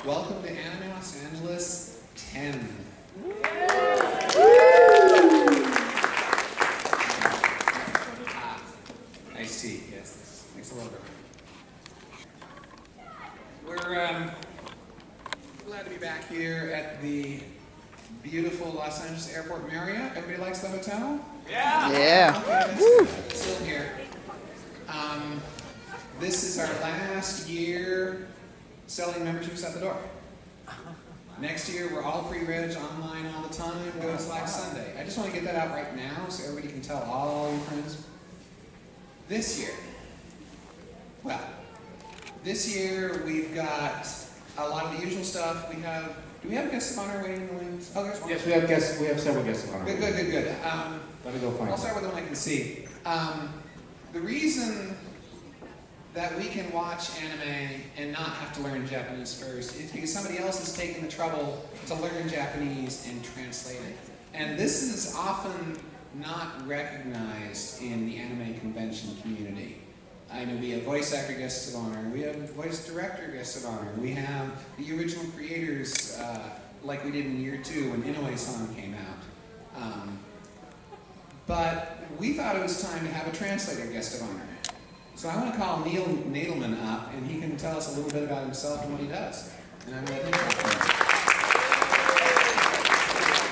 Welcome to Anime Los Angeles 10. Iced tea, yes. Makes a little bit. We're glad to be back here at the beautiful Los Angeles Airport Marriott. Everybody likes the hotel? Yeah! Okay, that's still here. This is our last year selling memberships at the door. Next year, we're all pre-reg online all the time, goes live Sunday. I just want to get that out right now so everybody can tell all your friends. This year, we've got a lot of the usual stuff. Do we have guests of honor waiting in the wings? Oh, there's one. Yes, we have guests. We have several guests of honor. Good. Let me go find I'll start with the one I can see. The reason that we can watch anime and not have to learn Japanese first is because somebody else has taken the trouble to learn Japanese and translate it. And this is often not recognized in the anime convention community. I know we have voice actor guests of honor, we have voice director guests of honor, we have the original creators like we did in year 2 when Inoue-san came out. But we thought it was time to have a translator guest of honor. So I want to call Neil Nadelman up, and he can tell us a little bit about himself and what he does. And I'm going to talk to him.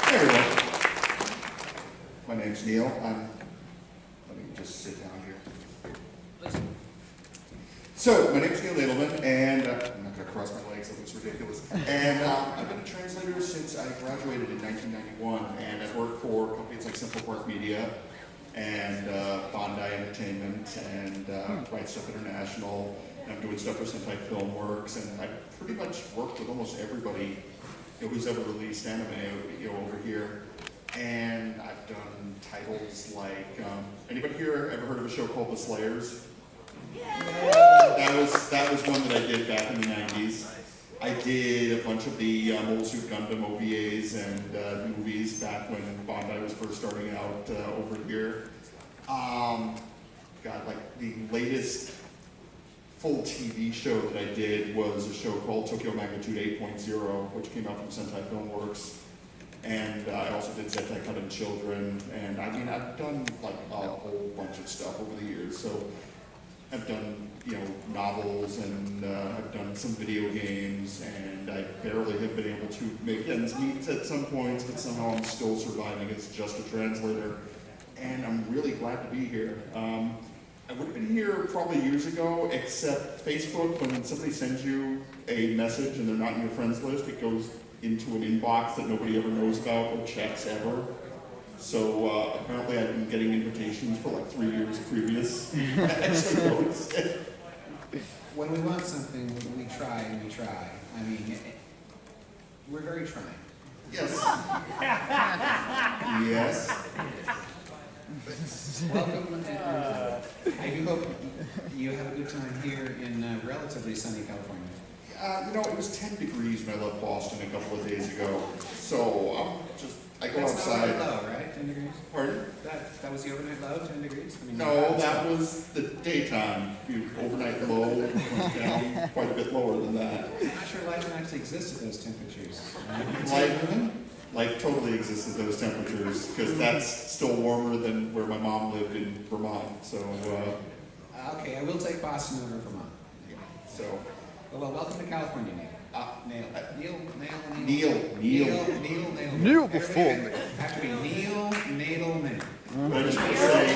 Hey everyone. My name's Neil. Let me just sit down here. So, my name's Neil Nadelman, and I'm not going to cross my legs, that looks ridiculous. And I've been a translator since I graduated in 1991, and I've worked for companies like Central Park Media, and Bondi Entertainment, and Right Stuff International. And I'm doing stuff for Sentai Filmworks, and I've pretty much worked with almost everybody who's ever released anime over here. And I've done titles like, anybody here ever heard of a show called The Slayers? Yeah. That was one that I did back in the 90s. I did a bunch of the Mobile Suit Gundam OVAs and movies back when Bondi was first starting out over here. Like the latest full TV show that I did was a show called Tokyo Magnitude 8.0, which came out from Sentai Filmworks. And I also did Zentai Cut and Children, and I mean, I've done like a whole bunch of stuff over the years. So I've done, novels, and I've done some video games, and I barely have been able to make ends meet at some points, but somehow I'm still surviving as just a translator, and I'm really glad to be here. I would have been here probably years ago, except Facebook, when somebody sends you a message and they're not in your friends list, it goes into an inbox that nobody ever knows about or checks ever. So apparently I've been getting invitations for like 3 years previous. When we want something, we try and we try. I mean, we're very trying. Yes. Yes. Welcome. I do hope you have a good time here in relatively sunny California. It was 10 degrees when I left Boston a couple of days ago. So I go outside. That's not low, right? 10 degrees? Pardon? That was the overnight low, 10 degrees? I mean, No, that was the daytime. The overnight low went down quite a bit lower than that. I'm not sure life can actually exist at those temperatures. Life totally exists at those temperatures, because that's still warmer than where my mom lived in Vermont. So, okay, I will take Boston over Vermont. yeah, so. Well, welcome to California, Neil. Neil. Neil before me. Have to be Neil Nadelman. But I just want to say,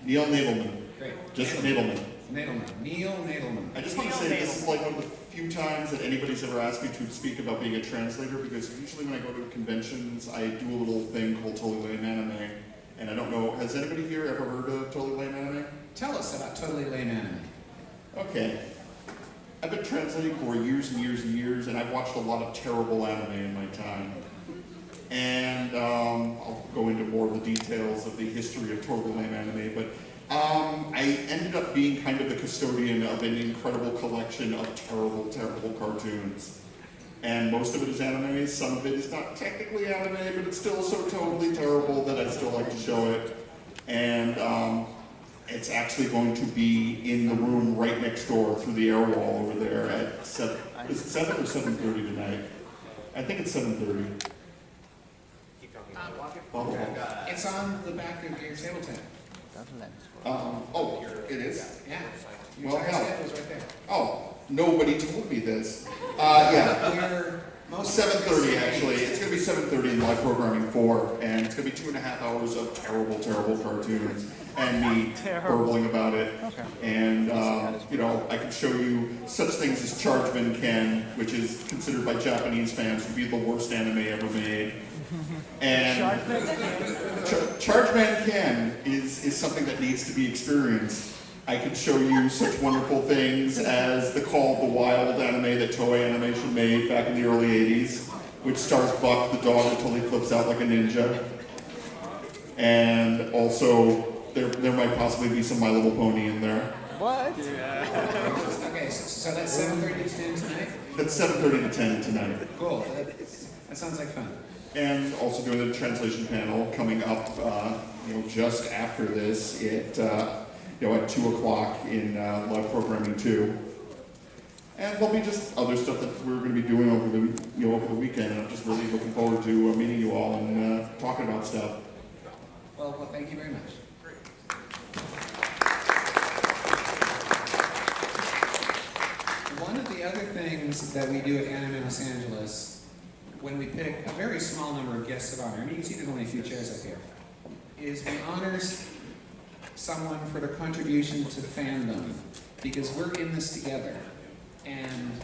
Neil Nadelman. Great. Just Nadelman. Neil Nadelman. I just want to say this is like one of the few times that anybody's ever asked me to speak about being a translator, because usually when I go to conventions, I do a little thing called Totally Lame Anime. And I don't know, has anybody here ever heard of Totally Lame Anime? Tell us about Totally Lame Anime. Okay. I've been translating for years and years and years, and I've watched a lot of terrible anime in my time. And I'll go into more of the details of the history of Totally Lame Anime, but I ended up being kind of the custodian of an incredible collection of terrible, terrible cartoons. And most of it is anime, some of it is not technically anime, but it's still so totally terrible that I still like to show it. And it's actually going to be in the room right next door through the air wall over there at 7. Is it 7 or 7:30 tonight? I think it's 7:30. It's on the back of your table tent. Oh, it is? Yeah. Your Well, entire hell. table's right there. Oh, nobody told me this. Yeah. We're most 7:30 actually. It's going to be 7:30 in live programming 4, and it's going to be 2.5 hours of terrible, terrible cartoons and me burbling about it. Okay. And you know, I can show you such things as Chargeman Ken, which is considered by Japanese fans to be the worst anime ever made. And Chargeman Ken is something that needs to be experienced. I could show you such wonderful things as the Call of the Wild anime that Toei Animation made back in the early 80s, which stars Buck the dog until he flips out like a ninja. And also, there might possibly be some My Little Pony in there. What? Okay, so that's 7:30 to 10 tonight? That's 7:30 to 10 tonight. Cool. That sounds like fun. And also doing the translation panel coming up, just after this at 2 o'clock in live programming 2. And there'll be just other stuff that we're going to be doing over the weekend. And I'm just really looking forward to meeting you all and talking about stuff. Well, thank you very much. One of the other things that we do at Anime Los Angeles, when we pick a very small number of guests of honor, and you can see there's only a few chairs up here, is we honor someone for their contribution to fandom, because we're in this together. And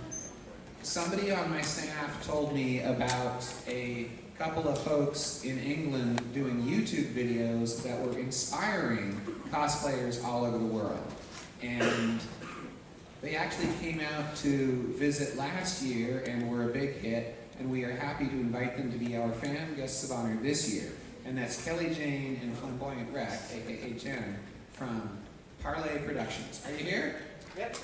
somebody on my staff told me about a couple of folks in England doing YouTube videos that were inspiring cosplayers all over the world. And they actually came out to visit last year and were a big hit, and we are happy to invite them to be our fan guests of honor this year. And that's Kelly Jane and Flamboyant Wreck, aka Jen, from Parlay Productions. Are you here? Yep.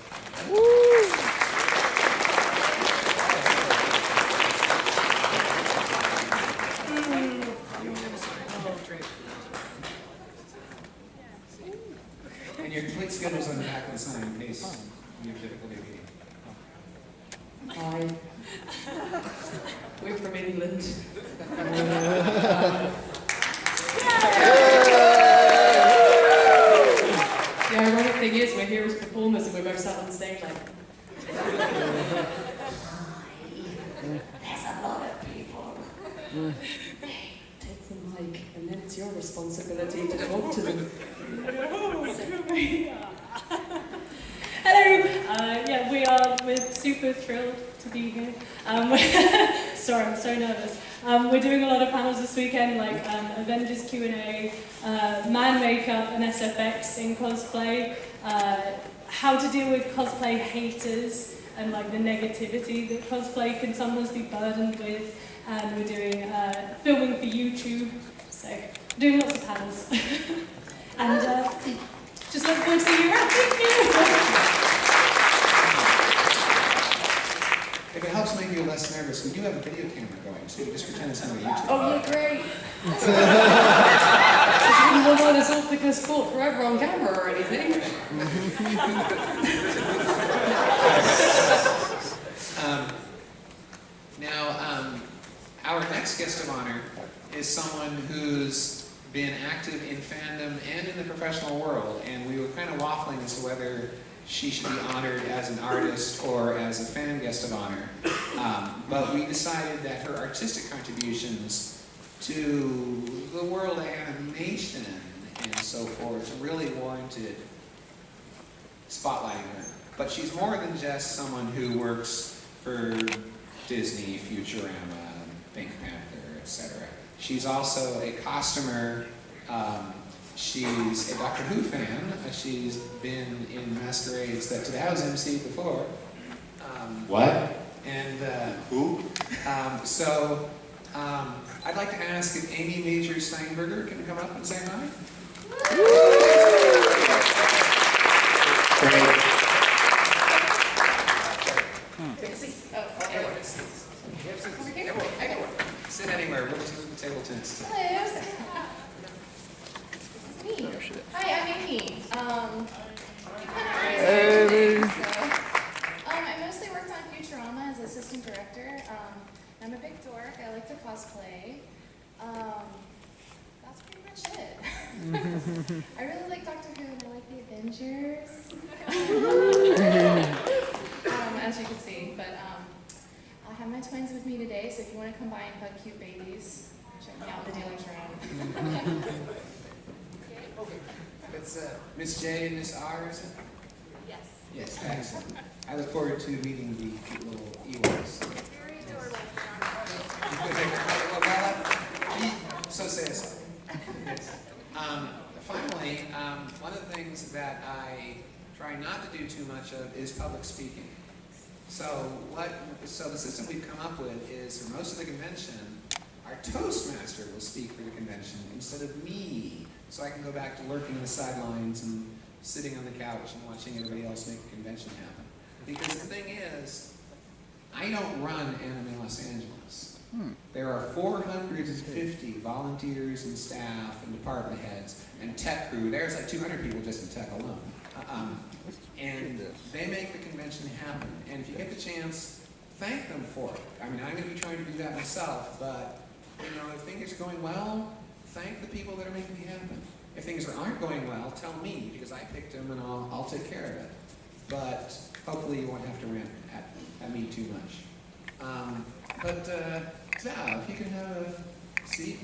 And your complete schedule's on the back of the sign in case you have difficulty reading. Hi. We're from England. The ironic thing is, we're here as performers and we're both sat on stage like... There's a lot of people. Take the mic and then it's your responsibility to talk to them. Hello! We're super thrilled to be here. Sorry, I'm so nervous. We're doing a lot of panels this weekend, like Avengers Q&A, man makeup and SFX in cosplay, how to deal with cosplay haters and like the negativity that cosplay can sometimes be burdened with, and we're doing filming for YouTube, so doing lots of panels. And just look forward to seeing you around. Thank you! If it helps make you less nervous, we do have a video camera going, so you just pretend it's on YouTube. Oh, yeah, great. You won't let us off because caught forever on camera or anything. Our next guest of honor is someone who's been active in fandom and in the professional world, and we were kind of waffling as to whether she should be honored as an artist or as a fan guest of honor. But we decided that her artistic contributions to the world of animation and so forth really warranted spotlighting her. But she's more than just someone who works for Disney, Futurama, Pink Panther, etc. She's also a costumer. She's a Doctor Who fan. She's been in masquerades that Today was emceed before. What? And Who? I'd like to ask if Amy Major Steinberger can come up and say hi. Sit anywhere. We'll just move the table tents. me. Hi, I'm Amy. I mostly worked on Futurama as assistant director. I'm a big dork. I like to cosplay. That's pretty much it. I really like Doctor Who and I like the Avengers. As you can see, but I have my twins with me today, so if you want to come by and hug cute babies, check me out in the dealer's room. It's Miss J and Miss R, is it? Yes. Yes, excellent. I look forward to meeting the cute little Ewoks. Very adorable. So say so. Yes. Finally, one of the things that I try not to do too much of is public speaking. So the system we've come up with is for most of the convention, our Toastmaster will speak for the convention instead of me. So I can go back to lurking in the sidelines and sitting on the couch and watching everybody else make the convention happen. Because the thing is, I don't run Anime Los Angeles. There are 450 volunteers and staff and department heads and tech crew. There's like 200 people just in tech alone. And they make the convention happen. And if you get the chance, thank them for it. I mean, I'm going to be trying to do that myself, but if things are going well, thank the people that are making it happen. If things aren't going well, tell me, because I picked them and I'll take care of it. But hopefully you won't have to rant at me too much. Yeah, if you can have a seat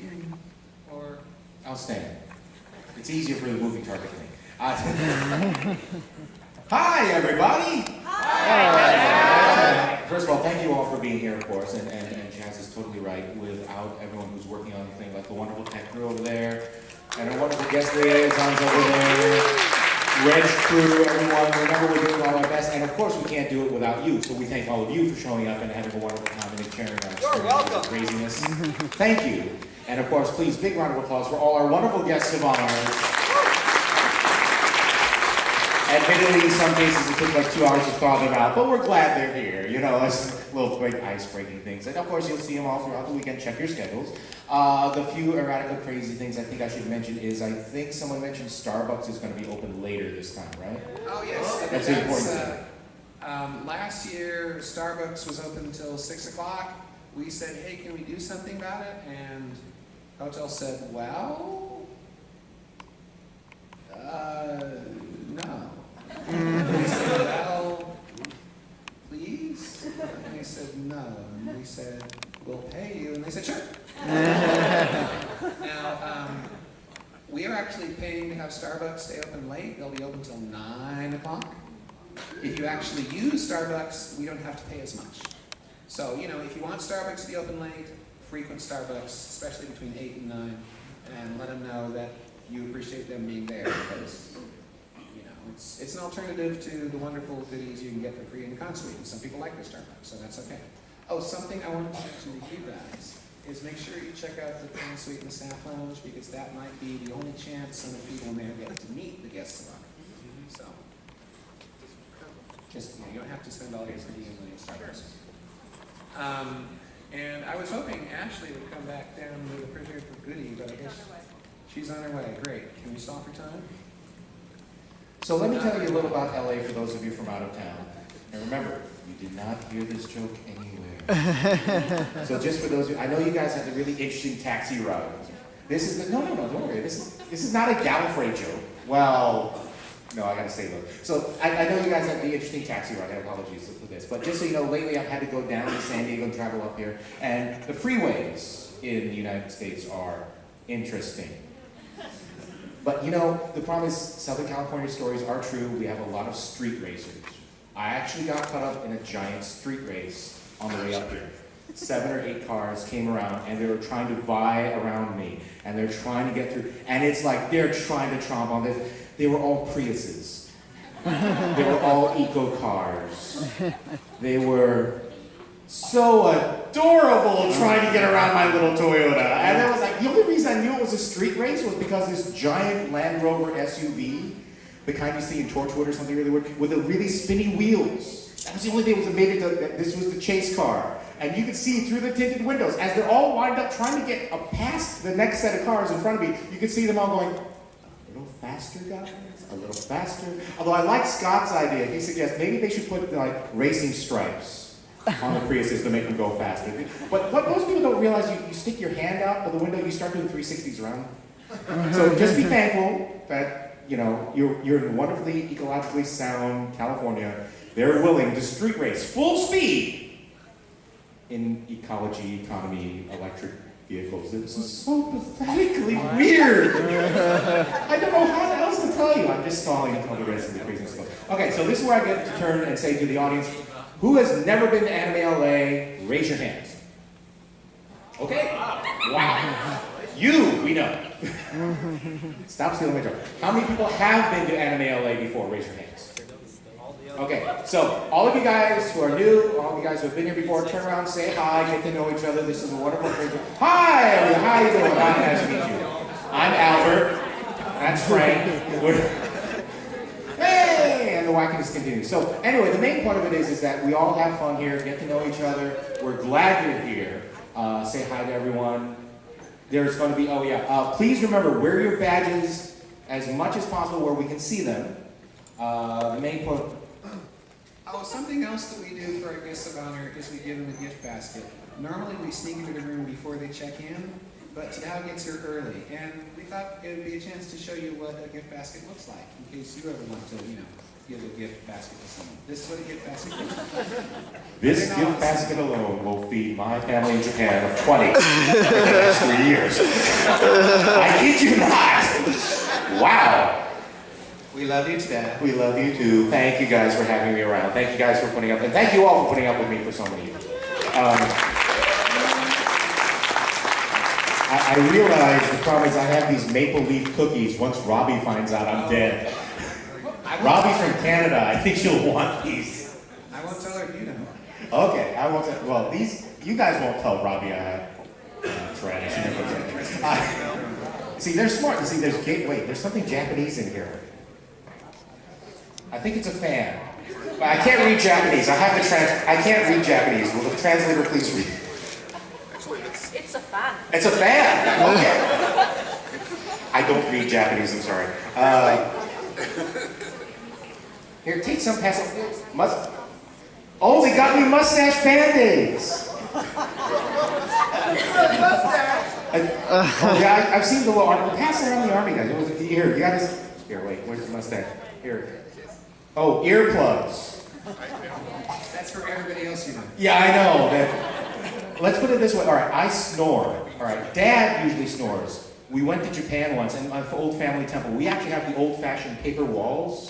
or... I'll stand. It's easier for the moving target thing. Hi, everybody! Hi! First of all, thank you all for being here, of course, and Jazz is totally right. Without everyone who's working on the thing, like the wonderful tech crew over there, and our wonderful guest liaisons over there, Reg crew, everyone, remember we're doing all our best, and of course we can't do it without you, so we thank all of you for showing up and having a wonderful time and sharing our experience of craziness. Thank you. And of course, please, big round of applause for all our wonderful guests of honor. Admittedly, in some cases, it took like 2 hours to thaw them out, but we're glad they're here. It's little quick ice-breaking things. And of course, you'll see them all throughout the weekend. Check your schedules. The few erratic, crazy things I think I should mention is I think someone mentioned Starbucks is going to be open later this time, right? Oh, yes. That's an important thing. Last year, Starbucks was open until 6 o'clock. We said, hey, can we do something about it? And hotel said, well, no. And we said, well, please? And they said, no. And we said, we'll pay you. And they said, sure. Now, we are actually paying to have Starbucks stay open late. They'll be open till 9 o'clock. If you actually use Starbucks, we don't have to pay as much. So, if you want Starbucks to be open late, frequent Starbucks, especially between 8 and 9, and let them know that you appreciate them being there because, it's an alternative to the wonderful goodies you can get for free in the con-suite. And some people like their Starbucks, so that's okay. Oh, something I wanted to mention to you guys is make sure you check out the con-suite and the staff lounge because that might be the only chance some of the people in there get to meet the guests of honor. So, just, you don't have to spend all your money in Starbucks. And I was hoping Ashley would come back down with a prepared for goodie, but I guess she's on her way. Great. Can we stop for time? So let me tell you a little about LA for those of you from out of town. And remember, you did not hear this joke anywhere. So just for those of you, I know you guys had a really interesting taxi ride. This is no, don't worry. This is not a Gallifrey joke. Well, no, I gotta say though. So I know you guys had the interesting taxi ride. I apologize for this, but just so you know, lately I've had to go down to San Diego and travel up here, and the freeways in the United States are interesting. But the problem is Southern California stories are true. We have a lot of street racers. I actually got caught up in a giant street race on the way up here. 7 or 8 cars came around and they were trying to vie around me. And they're trying to get through. And it's like they're trying to tromp on this. They were all Priuses. They were all eco cars. They were so adorable trying to get around my little Toyota. And I was like, the only reason I knew it was a street race was because this giant Land Rover SUV, the kind you see in Torchwood or something really weird, with the really spinny wheels. That was the only thing that made it, this was the chase car. And you could see through the tinted windows, as they're all lined up trying to get past the next set of cars in front of me, you could see them all going, I don't faster, guys, a little faster. Although I like Scott's idea. He suggests maybe they should put like racing stripes on the Priuses to make them go faster. But what most people don't realize, you stick your hand out of the window, you start doing 360s around. So just be thankful that, you know, you're in wonderfully ecologically sound California. They're willing to street race full speed in ecology, economy, electric vehicles. This is so pathetically weird. I don't know how else to tell you. I'm just stalling until the rest of the crazy stuff. Okay, so this is where I get to turn and say to the audience, who has never been to Anime LA? Raise your hands. Okay? Wow. You, we know. Stop stealing my joke. How many people have been to Anime LA before? Raise your hands. Okay, so all of you guys who are new, all of you guys who have been here before, turn around, say hi, get to know each other. This is a wonderful thing. Hi, everyone. How you doing? Nice to meet you. I'm Albert. That's Frank. Hey, and the wackiness continues. So anyway, the main point of it is that we all have fun here, get to know each other. We're glad you're here. Say hi to everyone. There's going to be, please remember, wear your badges as much as possible where we can see them. The main point. Oh, something else that we do for our guests of honor is we give them a gift basket. Normally we sneak into the room before they check in, but Tadao gets here early, and we thought it would be a chance to show you what a gift basket looks like, in case you ever want to, give a gift basket to someone. This is what a gift basket looks like. This gift basket alone will feed my family in Japan of 20 for the next 3 years. I kid you not. Wow. We love you today. We love you too. Thank you guys for having me around. Thank you guys for putting up, and thank you all for putting up with me for so many years. I realize the problem is I have these maple leaf cookies. Once Robbie finds out I'm dead. Robbie's from Canada. I think she'll want these. I won't tell her if you know. Okay, I won't tell. Well, you guys won't tell Robbie I have trash. See, they're smart. See, there's something Japanese in here. I think it's a fan. But I can't read Japanese. I can't read Japanese. Will the translator please read? It's a fan. It's a fan. Okay. I don't read Japanese. I'm sorry. Here, take some pass. Oh, they got me mustache band-aids. Yeah, I've seen the little army. Pass it around the army guys. Here, you got this. Here, wait. Where's the mustache? Here. Oh, earplugs. That's for everybody else, Yeah, I know. Let's put it this way. All right, I snore. All right, Dad usually snores. We went to Japan once, and my old family temple, we actually have the old-fashioned paper walls.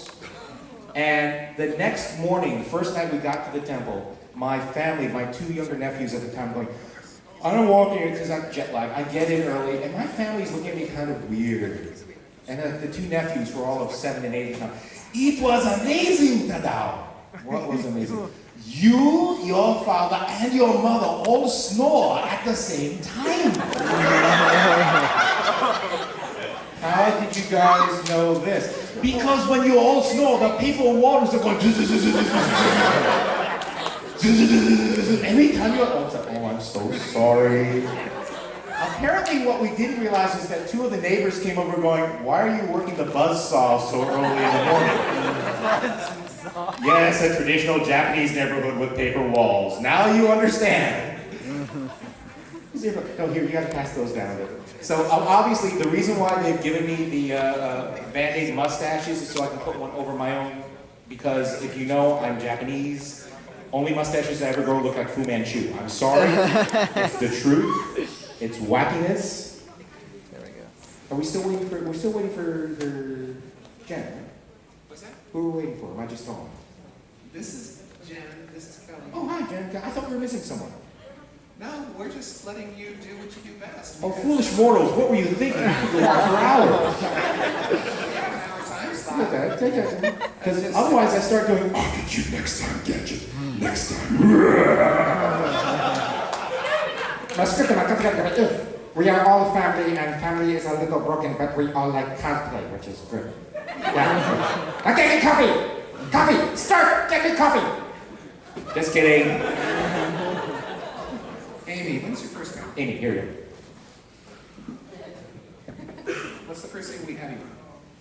And the next morning, the first night we got to the temple, my family, my two younger nephews at the time, going, I don't walk in because I'm jet lagged. I get in early, and my family's looking at me kind of weird. And the two nephews were all of 7 and 8 at the time. It was amazing, Tadao. What was amazing? You, your father, and your mother all snore at the same time. How did you guys know this? Because when you all snore, the paper walls are going. Every time you're. Oh, I'm so sorry. Apparently, what we didn't realize is that two of the neighbors came over going, why are you working the buzzsaw so early in the morning? Yes, a traditional Japanese neighborhood with paper walls. Now you understand. No, here, you gotta pass those down. So, obviously, the reason why they've given me the Band-Aid mustaches is so I can put one over my own, because if you know, I'm Japanese. Only mustaches I ever grow look like Fu Manchu. I'm sorry. It's the truth. It's wackiness. There we go. Are we still waiting for? We're still waiting for Jen. Right? What's that? Who are we waiting for? Am I just on? This is Jen. This is Kelly. Oh, hi, Jen. I thought we were missing someone. No, we're just letting you do what you do best. Oh, foolish mortals! What were you thinking? You could go on for hours. Okay, take it. Because otherwise, I start going. I'll get you next time, Gadget. Next time. We are all family, and family is a little broken, but we all like cosplay, which is good. Yeah. Now get me coffee! Coffee! Start! Get me coffee! Just kidding. Amy, when's your first time? Amy, here you What's the first thing we have you on?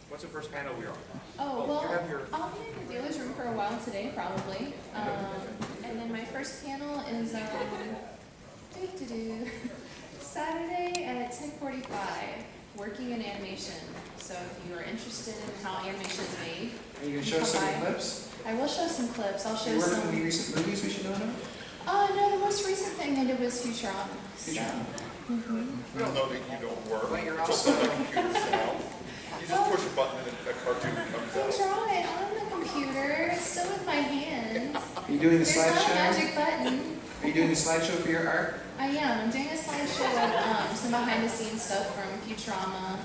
What's the first panel we're on? Oh, you well, have your- I'll be in the dealer's room for a while today, probably. And then my first panel is Saturday at 10:45, working in animation. So if you are interested in how animation is made, Are you going to show us some clips? I will show some clips. I'll show You working on some. any recent movies we should know about? No, the most recent thing I did was Futurama. So. Futurama. We don't know that you don't work. But you're It's also- on the computers now. You just push a button and a cartoon comes I out. draw it on the computer. It's still with my hands. Are you doing a There's not a slideshow? magic button. Are you doing a slideshow for your art? I am. I'm doing a slideshow of some behind-the-scenes stuff from Futurama.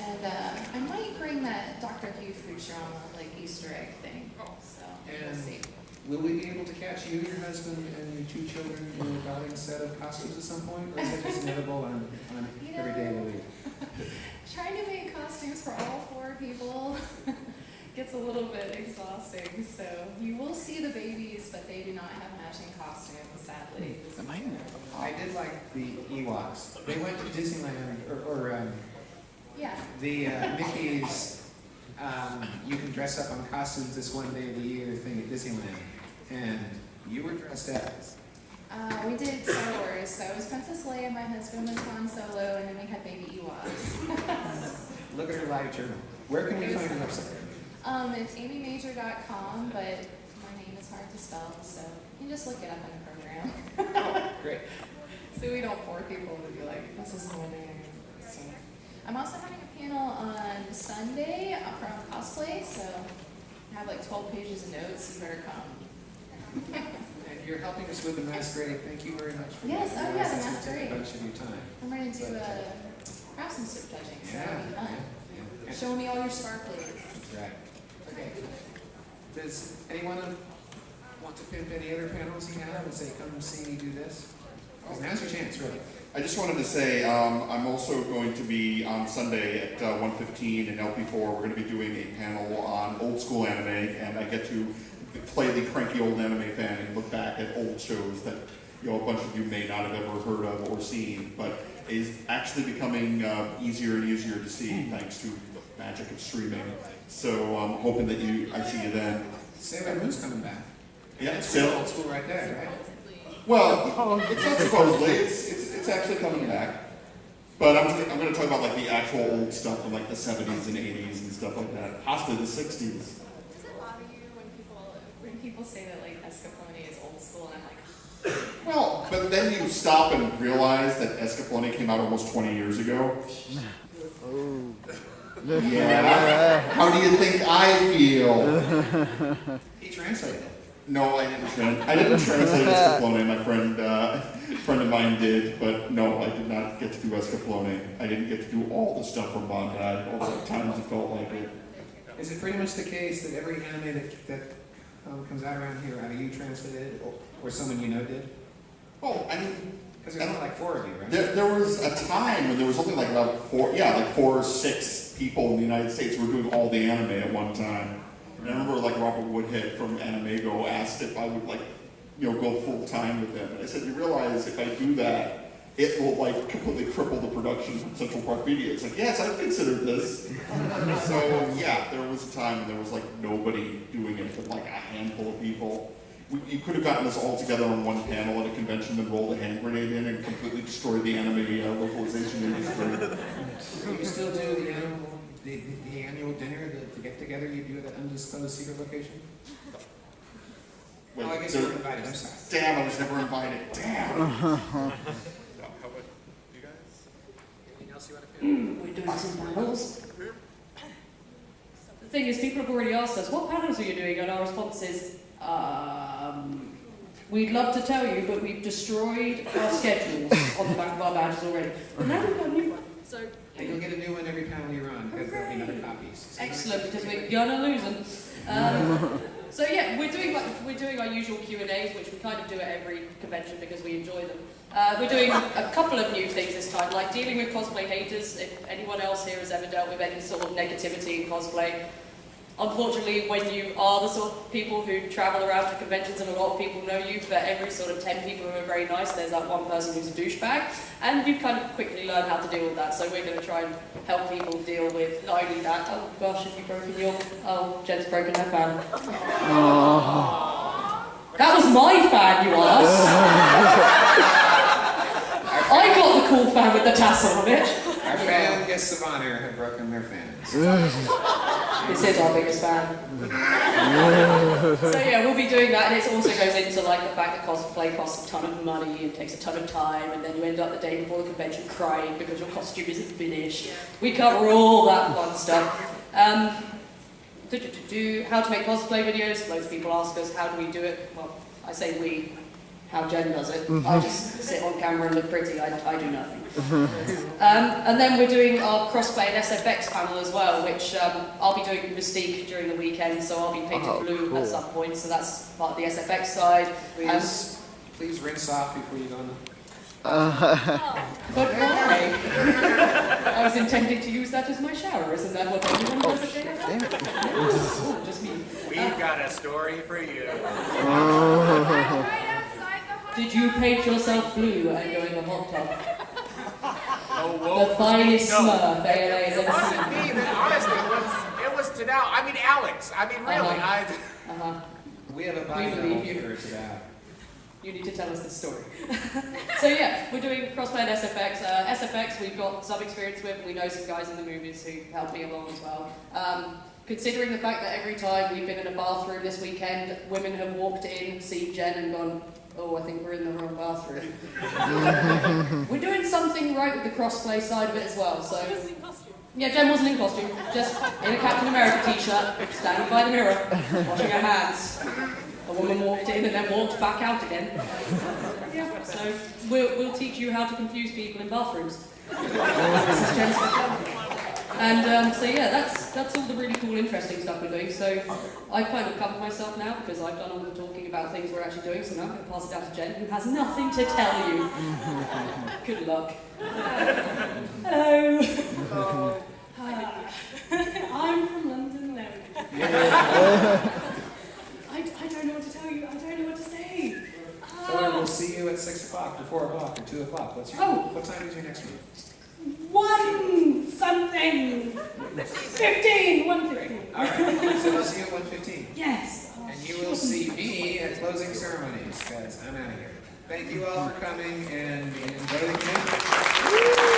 And I might bring that Dr. Hugh Futurama Easter egg thing. So we'll And see. will we be able to catch you, your husband, and your 2 children in a gaudy set of costumes at some point? Or is that just inevitable on every day of the week? Trying to make costumes for all 4 people gets a little bit exhausting. So you will see the babies, but they do not have matching costumes, sadly. I did like the Ewoks. They went to Disneyland, Yeah. the Mickey's you can dress up on costumes this one day of the year thing at Disneyland. And you were dressed as. We did Star Wars, so it was Princess Leia, my husband was Han Solo, and then we had baby Ewoks. Look at her live journal. Where can we find her website? It's amymajor.com, but my name is hard to spell, so you can just look it up in the program. Great. So we don't bore people to be like, this is my name. So. I'm also having a panel on Sunday from Cosplay, so I have 12 pages of notes, you better come. And you're helping us with the masquerade. Thank you very much for Yes, that. oh yeah, the It's gonna take masquerade. a bunch of your time. I'm going to do craftsmanship judging, so that'll be fun. Yeah. Show me all your sparklies. That's right. Okay. Does anyone want to pimp any other panels you have and say, come see me do this? Because now's your chance, really. I just wanted to say, I'm also going to be on Sunday at 1:15 in LP4. We're going to be doing a panel on old school anime, and I get to play the cranky old anime fan and look back at old shows that a bunch of you may not have ever heard of or seen, but is actually becoming easier and easier to see thanks to the magic of streaming. So I'm hoping that I see you then. Sailor Moon's coming back. Yeah, That's still. old school right there, right? Well, it's not supposedly. It's actually coming back. But I'm going to talk about the actual old stuff from the 70s and 80s and stuff like that. Possibly the 60s. Does it bother you when people say that Escaflowne is old school and I'm like, Well, but then you stop and realize that Escaflowne came out almost 20 years ago. Yeah. How do you think I feel? He translated it. No, I didn't translate Escaflowne. My friend of mine did, but no, I did not get to do Escaflowne. I didn't get to do all the stuff from Bondi, all the times it felt like it. Is it pretty much the case that every anime that comes out around here, either you translated or someone you know did? Well, I mean, Because there's only 4 of you, right? there was a time when there was only about 4 or 6 people in the United States who were doing all the anime at one time. And I remember Robert Woodhead from Animego asked if I would go full time with him. And I said, you realize if I do that, it will completely cripple the production from Central Park Media. It's yes, I've considered this. So yeah, there was a time when there was nobody doing it but a handful of people. You could have gotten us all together on one panel at a convention and rolled a hand grenade in and completely destroyed the anime localization industry. You still do the annual dinner, the get-together you do at an undisclosed secret location? Wait, I guess you were invited, I'm sorry. Damn, I was never invited. Damn. No, how about you guys? Anything else you want to pimp? We're doing some panels. The thing is, people have already asked us, what panels are you doing? And our response is, we'd love to tell you, but we've destroyed our schedules on the back of our badges already. But now we've got a new one. So, And you'll get a new one every panel you're on, because there'll be other copies. excellent, because we're gonna lose them. So yeah, we're doing our usual Q&As, which we kind of do at every convention because we enjoy them. We're doing a couple of new things this time, like dealing with cosplay haters. If anyone else here has ever dealt with any sort of negativity in cosplay, Unfortunately, when you are the sort of people who travel around to conventions and a lot of people know you, for every sort of 10 people who are very nice, there's that one person who's a douchebag, and you kind of quickly learn how to deal with that. So we're going to try and help people deal with not only that. Oh gosh, have you broken your? Oh, Jen's broken her fan. That was my fan, you asked. I got the cool fan with the tassel on it. Our fan guests of honor have broken their fans. This is our biggest fan. So yeah, we'll be doing that, and it also goes into like the fact that cosplay costs a ton of money and takes a ton of time, and then you end up the day before the convention crying because your costume isn't finished. We cover all that fun stuff. How to make cosplay videos. Loads of people ask us, how do we do it? Well, I say we. How Jen does it. I just sit on camera and look pretty. I do nothing. And then we're doing our Crossplay and SFX panel as well, which I'll be doing Mystique during the weekend, so I'll be painted blue at some point, so that's part of the SFX side. Please rinse off before you go on. But why? I was intending to use that as my shower, isn't that what everyone does at JFL? Oh, just me. We've got a story for you. Did you paint yourself blue and go in the hot tub? Oh, whoa. The finest smurf ALA has It ever wasn't seen. me, but honestly, it was Tadao. I mean, Alex. I mean, really. We have a body believe double you. for today. You need to tell us this story. So yeah, we're doing Crossplay and SFX. SFX we've got some experience with. We know some guys in the movies who help me along as well. Considering the fact that every time we've been in a bathroom this weekend, women have walked in, seen Jen and gone, oh, I think we're in the wrong bathroom. We're doing something right with the crossplay side of it as well. So yeah, Jen wasn't in costume, just in a Captain America t-shirt, standing by the mirror, washing her hands. A woman walked in and then walked back out again. Yeah, so we'll teach you how to confuse people in bathrooms. This is Jen's specialty. And so yeah, that's all the really cool, interesting stuff we're doing. So I've kind of covered myself now because I've done all the talking about things we're actually doing. So now I'm going to pass it down to Jen, who has nothing to tell you. Good luck. Hello. I'm from London now. I don't know what to tell you. I don't know what to say. So we'll see you at 6 o'clock, or 4 o'clock, or 2 o'clock. What time is your next meeting? 1 something. 15. 1:15. All right, so we'll see you at 1:15. Yes. And you will see me at closing ceremonies, guys. I'm out of here. Thank you all for coming and enjoy the convention.